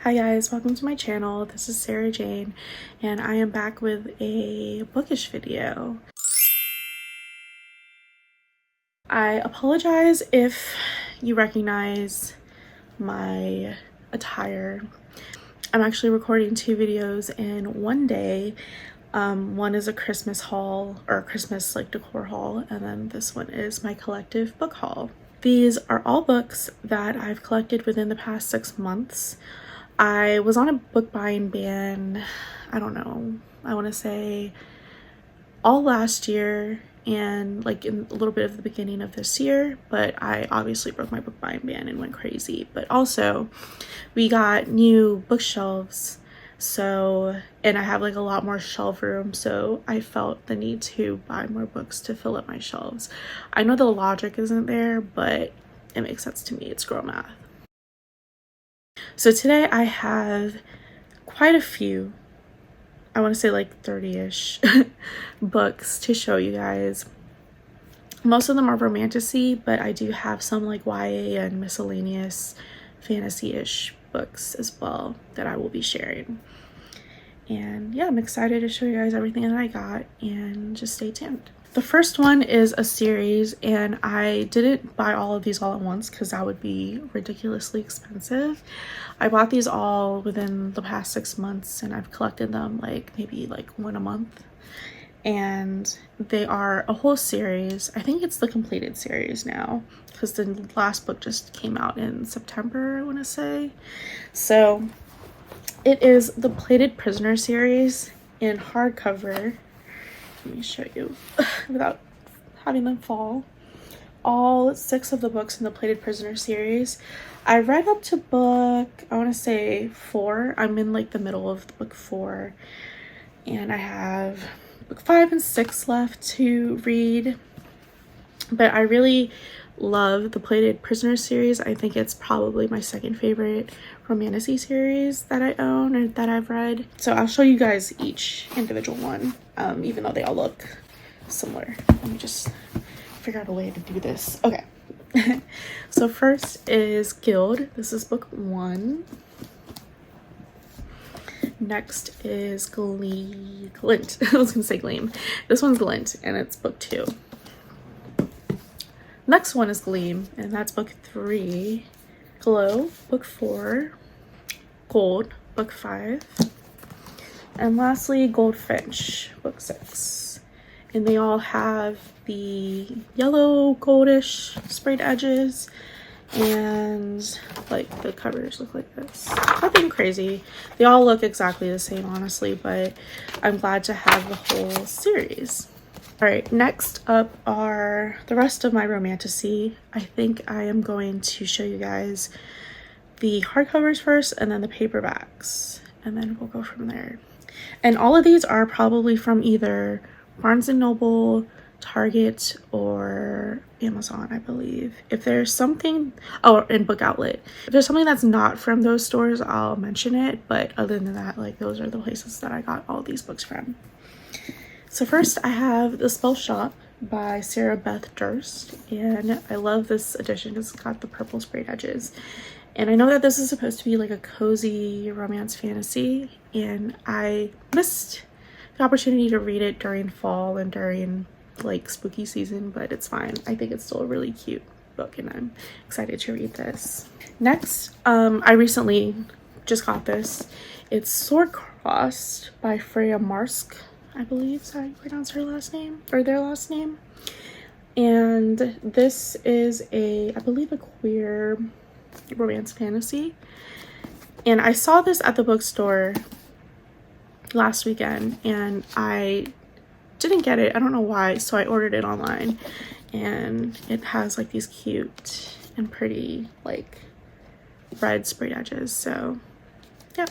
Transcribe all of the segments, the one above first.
Hi guys, welcome to my channel. This is Sarah Jane and I am back with a bookish video. I apologize if you recognize my attire. I'm actually recording two videos in one day. One is a Christmas haul or Christmas decor haul, and then this one is my collective book haul. These are all books that I've collected within the past 6 months. I was on a book buying ban, I don't know, I want to say all last year and in a little bit of the beginning of this year, but I obviously broke my book buying ban and went crazy. But also we got new bookshelves, and I have a lot more shelf room, so I felt the need to buy more books to fill up my shelves. I know the logic isn't there, but it makes sense to me. It's girl math. So today I have quite a few, I want to say 30-ish books to show you guys. Most of them are romantasy, but I do have some YA and miscellaneous fantasy-ish books as well that I will be sharing. And yeah, I'm excited to show you guys everything that I got, and just stay tuned. The first one is a series, and I didn't buy all of these all at once because that would be ridiculously expensive. I bought these all within the past 6 months, and I've collected them maybe one a month. And they are a whole series. I think it's the completed series now because the last book just came out in September, I want to say. So it is the Plated Prisoner series in hardcover. Let me show you without having them fall. All 6 of the books in the Plated Prisoner series. I read up to book, I want to say 4. I'm in the middle of book 4, and I have book 5 and 6 left to read. But I really love the Plated Prisoner series. I think it's probably my second favorite romantasy series that I own or that I've read. So I'll show you guys each individual one, even though they all look similar. Let me just figure out a way to do this. Okay. So first is Guild. This is book 1. Next is Glint. I was gonna say Gleam. This one's Glint, and it's book 2. Next one is Gleam, and that's book 3. Glow, book 4. Gold, book 5. And lastly, Goldfinch, book 6. And they all have the yellow goldish sprayed edges, and the covers look like this. Nothing crazy. They all look exactly the same, honestly, but I'm glad to have the whole series. All right, next up are the rest of my romantasy. I think I am going to show you guys the hardcovers first and then the paperbacks, and then we'll go from there. And all of these are probably from either Barnes & Noble, Target, or Amazon, I believe. If there's something, oh, and Book Outlet. If there's something that's not from those stores, I'll mention it, but other than that, those are the places that I got all these books from. So first I have The Spell Shop by Sarah Beth Durst, and I love this edition. It's got the purple sprayed edges, and I know that this is supposed to be a cozy romance fantasy, and I missed the opportunity to read it during fall and during spooky season, but it's fine. I think it's still a really cute book, and I'm excited to read this. Next, I recently just got this. It's Sword Crossed by Freya Marsk, I believe is how you pronounce her last name, or their last name. And this is I believe a queer romance fantasy. And I saw this at the bookstore last weekend, and I didn't get it. I don't know why, so I ordered it online, and it has these cute and pretty red sprayed edges. So yeah.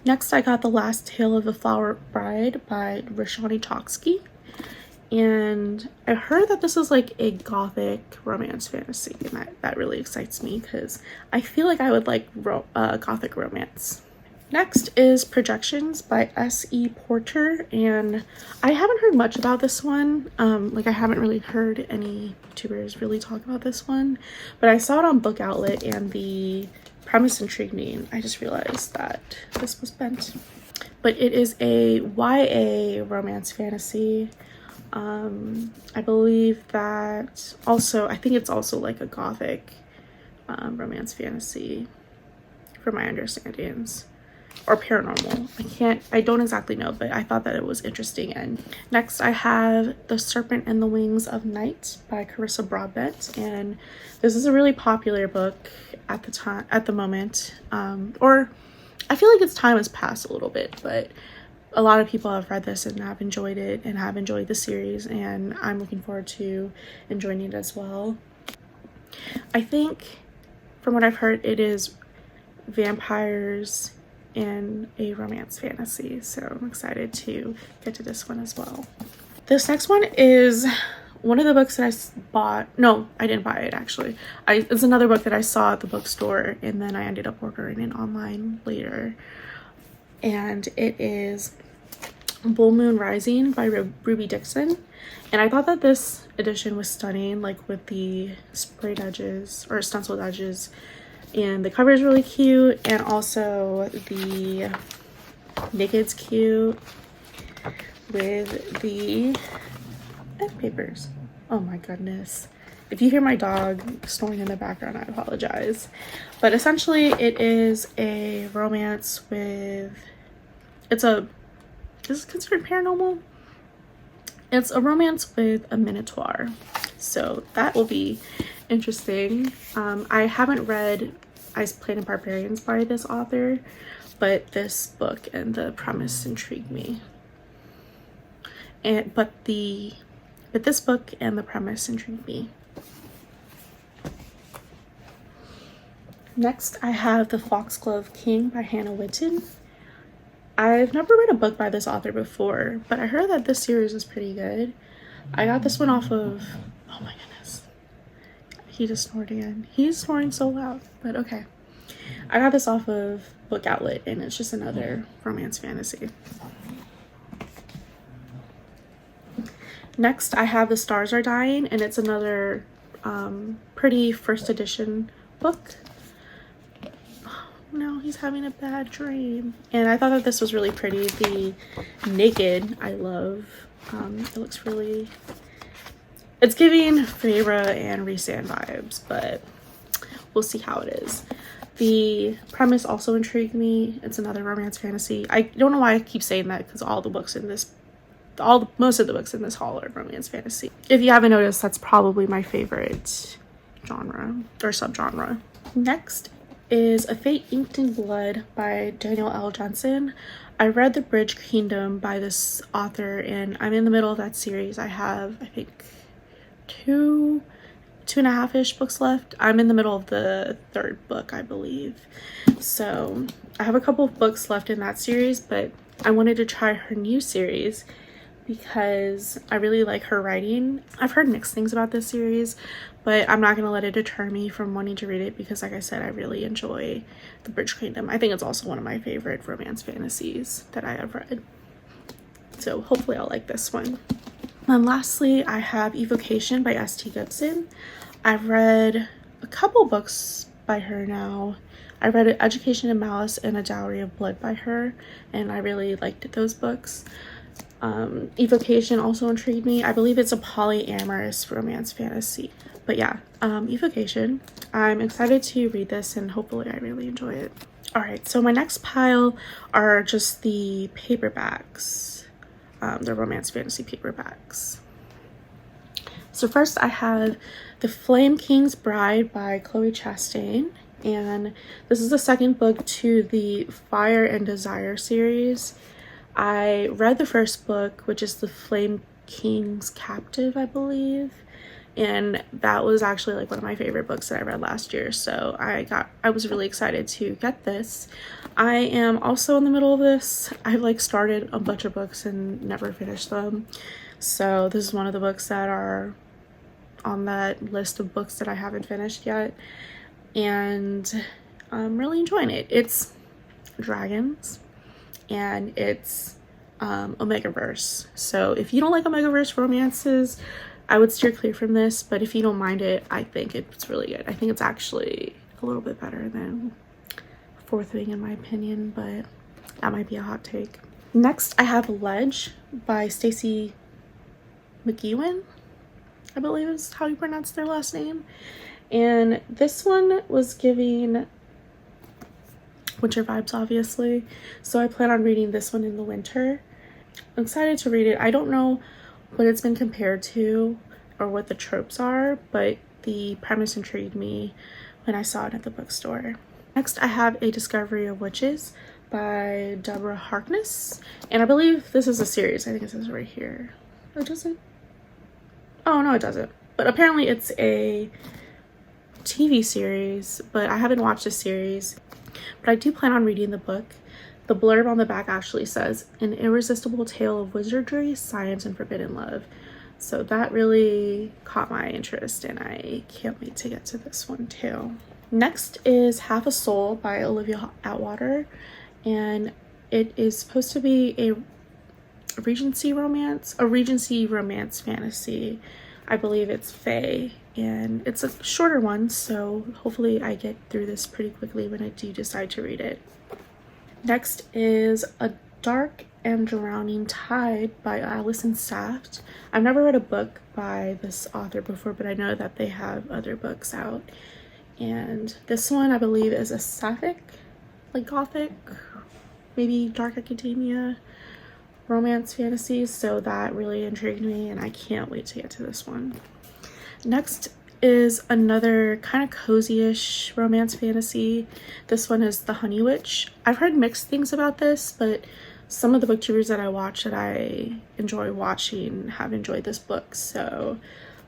Next, I got The Last Tale of the Flower Bride by Roshani Chokski, and I heard that this is a gothic romance fantasy, and that really excites me because I feel I would like gothic romance. Next is Projections by S.E. Porter, and I haven't heard much about this one. I haven't really heard any YouTubers really talk about this one, but I saw it on Book Outlet, and the premise intrigued me, and I just realized that this was bent. But it is a YA romance fantasy. I believe that also, I think it's also like a gothic romance fantasy from my understandings, or paranormal. I don't exactly know, but I thought that it was interesting. And next I have The Serpent and the Wings of Night by Carissa Broadbent, and this is a really popular book at the moment, or I feel like its time has passed a little bit, but a lot of people have read this and have enjoyed it and have enjoyed the series, and I'm looking forward to enjoying it as well. I think from what I've heard, it is vampires in a romance fantasy, so I'm excited to get to this one as well. This next one is one of the books that I bought. No, I didn't buy it actually. It's another book that I saw at the bookstore, and then I ended up ordering it online later. And it is Bull Moon Rising by Ruby Dixon. And I thought that this edition was stunning, like with the sprayed edges or stenciled edges. And the cover is really cute, and also the naked's cute with the end papers. Oh my goodness. If you hear my dog snoring in the background, I apologize. But essentially it is a romance with, is it considered paranormal? It's a romance with a minotaur. So that will be interesting. I haven't read Ice Planet Barbarians by this author, but this book and the premise intrigued me. But this book and the premise intrigued me. Next, I have The Foxglove King by Hannah Whitten. I've never read a book by this author before, but I heard that this series is pretty good. I got this one off of, oh my goodness, he just snored again. He's snoring so loud, but okay. I got this off of Book Outlet, and it's just another romance fantasy. Next, I have The Stars Are Dying, and it's another pretty first edition book. Oh, no, he's having a bad dream. And I thought that this was really pretty. The naked, I love. It looks really, it's giving Feyre and Rhysand vibes, but we'll see how it is. The premise also intrigued me. It's another romance fantasy. I don't know why I keep saying that, because most of the books in this haul are romance fantasy. If you haven't noticed, that's probably my favorite genre or subgenre. Next is A Fate Inked in Blood by Daniel L. Jensen. I read The Bridge Kingdom by this author, and I'm in the middle of that series. I have, I think, two and a half-ish books left. I'm in the middle of the third book, I believe. So I have a couple of books left in that series, but I wanted to try her new series because I really like her writing. I've heard mixed things about this series, but I'm not going to let it deter me from wanting to read it because, like I said, I really enjoy The Bridge Kingdom. I think it's also one of my favorite romance fantasies that I have read. So hopefully I'll like this one. And lastly, I have Evocation by S.T. Gibson. I've read a couple books by her now. I read Education in Malice and A Dowry of Blood by her, and I really liked those books. Evocation also intrigued me. I believe it's a polyamorous romance fantasy. But yeah, Evocation. I'm excited to read this, and hopefully I really enjoy it. Alright, so my next pile are just the paperbacks. The romance fantasy paperbacks. So first I have The Flame King's Bride by Chloe Chastain, and this is the second book to the Fire and Desire series. I read the first book, which is The Flame King's Captive, I believe, and that was actually like one of my favorite books that I read last year, so I was really excited to get this. I am also in the middle of this. I've like started a bunch of books and never finished them, so this is one of the books that are on that list of books that I haven't finished yet, and I'm really enjoying it. It's dragons and it's Omegaverse, so if you don't like Omegaverse romances, I would steer clear from this, but if you don't mind it, I think it's really good. I think it's actually a little bit better than fourth wing in my opinion, but that might be a hot take. Next, I have Ledge by Stacy McEwen, I believe is how you pronounce their last name. And this one was giving winter vibes, obviously. So I plan on reading this one in the winter. I'm excited to read it. I don't know what it's been compared to or what the tropes are, but the premise intrigued me when I saw it at the bookstore. Next, I have A Discovery of Witches by Deborah Harkness. And I believe this is a series. I think it says right here. It doesn't? Oh, no, it doesn't. But apparently it's a TV series, but I haven't watched the series. But I do plan on reading the book. The blurb on the back actually says, an irresistible tale of wizardry, science, and forbidden love. So that really caught my interest, and I can't wait to get to this one too. Next is Half a Soul by Olivia Atwater, and it is supposed to be a Regency romance fantasy. I believe it's fae, and it's a shorter one, so hopefully I get through this pretty quickly when I do decide to read it. Next is A Dark and Drowning Tide by Allison Saft. I've never read a book by this author before, but I know that they have other books out. And this one, I believe, is a sapphic, like gothic, maybe dark academia romance fantasy. So that really intrigued me, and I can't wait to get to this one. Next is another kind of cozy-ish romance fantasy. This one is The Honey Witch. I've heard mixed things about this, but some of the booktubers that I watch that I enjoy watching have enjoyed this book, so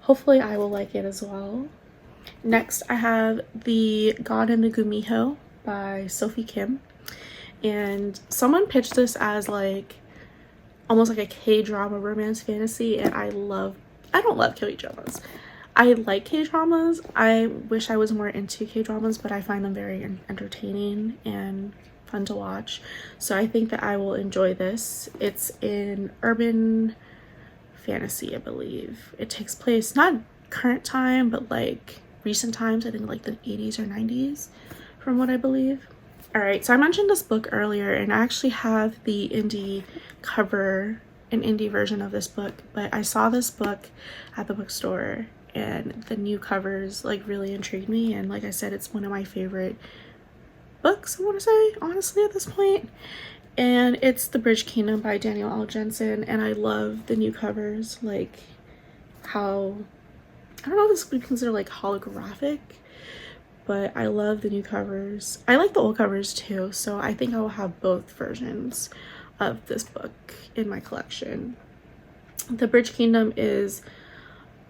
hopefully I will like it as well. Next, I have The God and the Gumiho by Sophie Kim, and someone pitched this as like almost like a K-drama romance fantasy, and I don't love K-dramas. I like K-dramas. I wish I was more into K-dramas, but I find them very entertaining and fun to watch. So I think that I will enjoy this. It's in urban fantasy, I believe. It takes place not current time, but like recent times. I think like the 80s or 90s from what I believe. All right, so I mentioned this book earlier, and I actually have the indie cover, an indie version of this book, but I saw this book at the bookstore, and the new covers like really intrigued me, and like I said, it's one of my favorite books, I want to say, honestly, at this point. And it's The Bridge Kingdom by Daniel L. Jensen, and I love the new covers, like how, I don't know if this would be considered like holographic, but I love the new covers. I like the old covers too, so I think I will have both versions of this book in my collection. The Bridge Kingdom is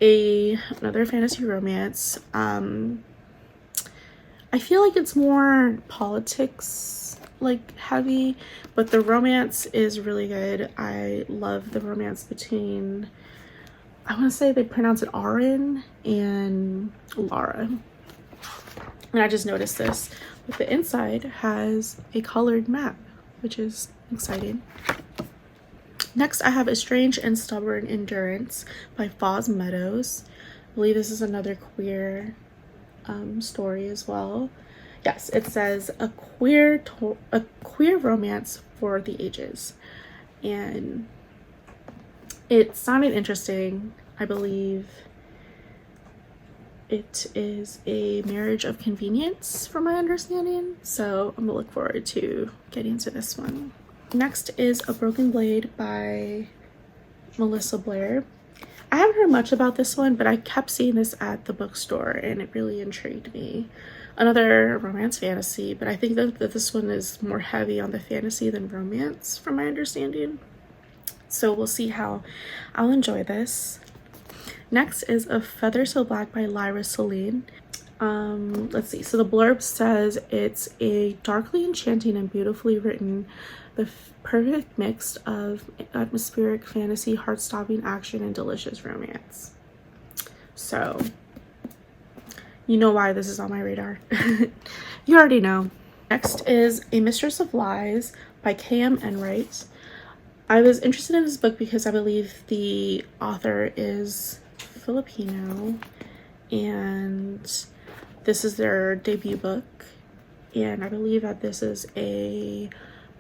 another fantasy romance. I feel like it's more politics like heavy, but the romance is really good. I love the romance between, I want to say they pronounce it Arin and Lara. And I just noticed this, but the inside has a colored map, which is exciting. Next, I have A Strange and Stubborn Endurance by Foz Meadows. I believe this is another queer story as well. Yes, it says a queer romance for the ages, and it sounded interesting. I believe it is a marriage of convenience from my understanding, so I'm gonna look forward to getting to this one. Next is A Broken Blade by Melissa Blair. I haven't heard much about this one, but I kept seeing this at the bookstore and it really intrigued me. Another romance fantasy, but I think that this one is more heavy on the fantasy than romance from my understanding. So we'll see how I'll enjoy this. Next is A Feather So Black by Lyra Celine. Let's see. So the blurb says it's a darkly enchanting and beautifully written, the perfect mix of atmospheric fantasy, heart-stopping action, and delicious romance. So you know why this is on my radar. You already know. Next is A Mistress of Lies by K.M. Enright. I was interested in this book because I believe the author is Filipino, and this is their debut book, and I believe that this is a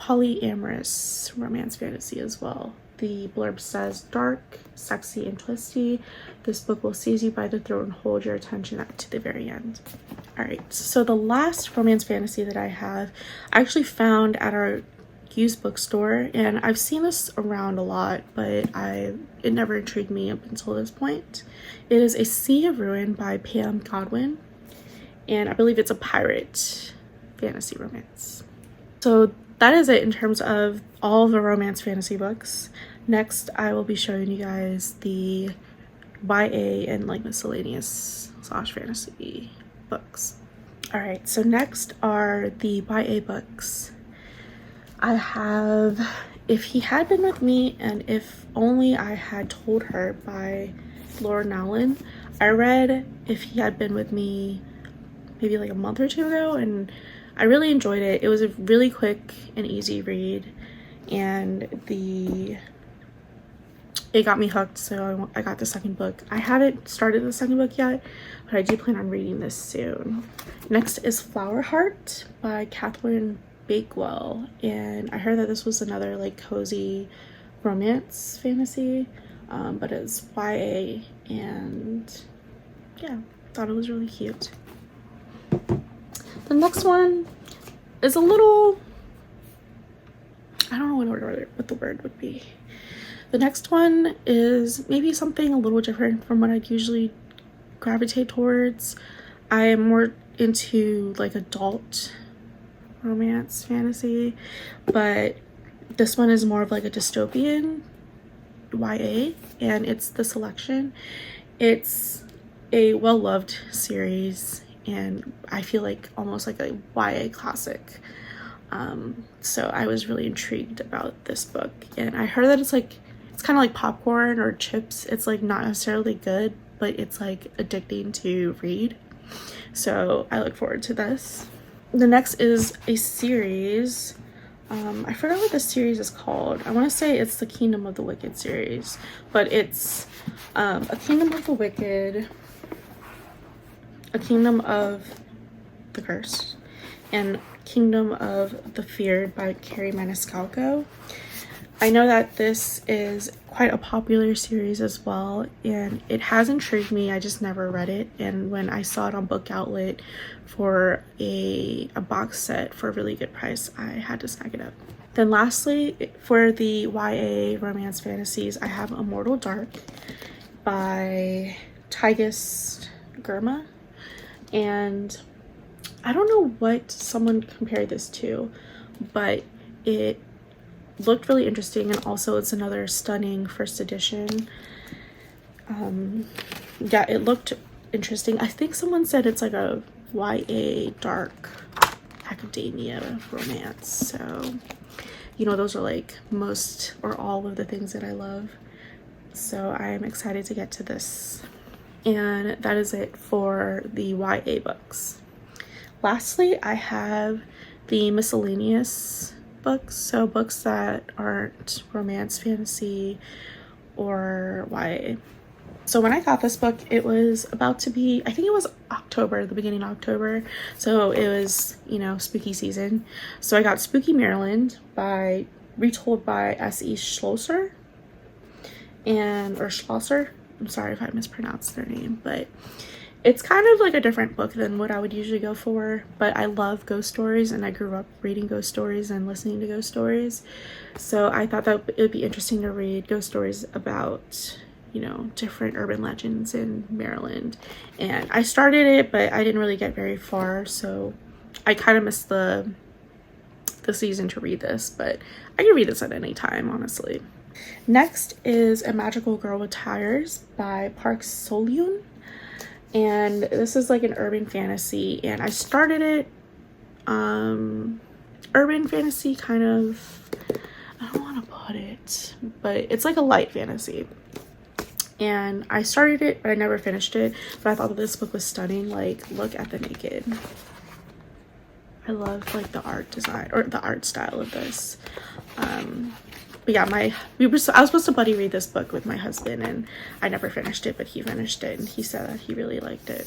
polyamorous romance fantasy as well. The blurb says, dark, sexy, and twisty. This book will seize you by the throat and hold your attention to the very end. All right, so the last romance fantasy that I have, I actually found at our used bookstore, and I've seen this around a lot, but it never intrigued me up until this point. It is A Sea of Ruin by Pam Godwin, and I believe it's a pirate fantasy romance. So that is it in terms of all the romance fantasy books. Next, I will be showing you guys the YA and like miscellaneous / fantasy books. All right, so next are the YA books. I have If He Had Been With Me and If Only I Had Told Her by Laura Nowlin. I read If He Had Been With Me maybe like a month or two ago, and I really enjoyed it. It was a really quick and easy read, and it got me hooked, so I got the second book. I haven't started the second book yet, but I do plan on reading this soon. Next is Flower Heart by Catherine Bakewell, and I heard that this was another like cozy romance fantasy, but it's YA, and yeah, thought it was really cute. The next one is a little, I don't know what the word would be. The next one is maybe something a little different from what I'd usually gravitate towards. I am more into like adult romance fantasy, but this one is more of like a dystopian YA, and it's The Selection. It's a well-loved series, and I feel like almost like a YA classic. So I was really intrigued about this book, and I heard that it's kind of like popcorn or chips. It's like not necessarily good, but it's like addicting to read. So I look forward to this. The next is a series. I forgot what the series is called. I want to say it's the Kingdom of the Wicked series, but it's a Kingdom of the Wicked, a Kingdom of the Cursed, and Kingdom of the Feared by Carrie Maniscalco. I know that this is quite a popular series as well, and it has intrigued me. I just never read it, and when I saw it on Book Outlet for a box set for a really good price, I had to snag it up. Then lastly, for the YA romance fantasies, I have Immortal Dark by Tigis Gurma, and I don't know what someone compared this to, but it looked really interesting, and also it's another stunning first edition. Yeah, it looked interesting. I think someone said it's like a YA dark academia romance, so you know, those are like most or all of the things that I love, so I'm excited to get to this. And that is it for the YA books. Lastly, I have the miscellaneous books, so books that aren't romance, fantasy, or YA. So when I got this book, it was about to be, I think it was October, the beginning of October, so it was, you know, spooky season. So I got Spooky Maryland retold by S.E. Schlosser, or Schlosser. I'm sorry if I mispronounced their name, but it's kind of like a different book than what I would usually go for, but I love ghost stories, and I grew up reading ghost stories and listening to ghost stories. So I thought that it would be interesting to read ghost stories about, you know, different urban legends in Maryland. And I started it, but I didn't really get very far, so I kind of missed the season to read this, but I can read this at any time, honestly. Next is A Magical Girl with Tires by Park Solyun. And this is like an urban fantasy, and I started it urban fantasy, kind of, I don't want to put it, but it's like a light fantasy. And I started it, but I never finished it, but I thought that this book was stunning. Like, look at the naked. I love like the art design or the art style of this. But yeah, I was supposed to buddy read this book with my husband, and I never finished it, but he finished it, and he said that he really liked it.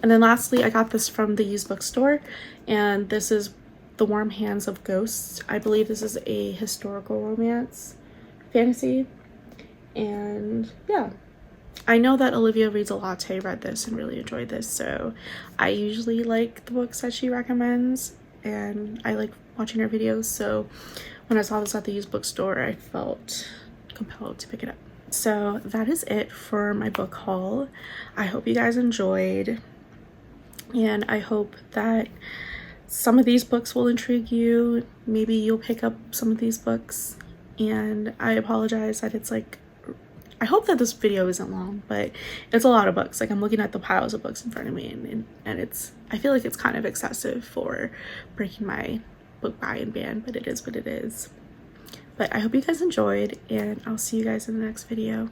And then lastly, I got this from the used bookstore, and this is The Warm Hands of Ghosts. I believe this is a historical romance fantasy. And yeah, I know that Olivia Reads a Latte read this and really enjoyed this, so I usually like the books that she recommends and I like watching her videos, so when I saw this at the used bookstore, I felt compelled to pick it up. So that is it for my book haul. I hope you guys enjoyed, and I hope that some of these books will intrigue you. Maybe you'll pick up some of these books, and I apologize that it's like, I hope that this video isn't long, but it's a lot of books. Like, I'm looking at the piles of books in front of me, and it's, I feel like it's kind of excessive for breaking my book buy-in ban, but it is what it is. But I hope you guys enjoyed, and I'll see you guys in the next video.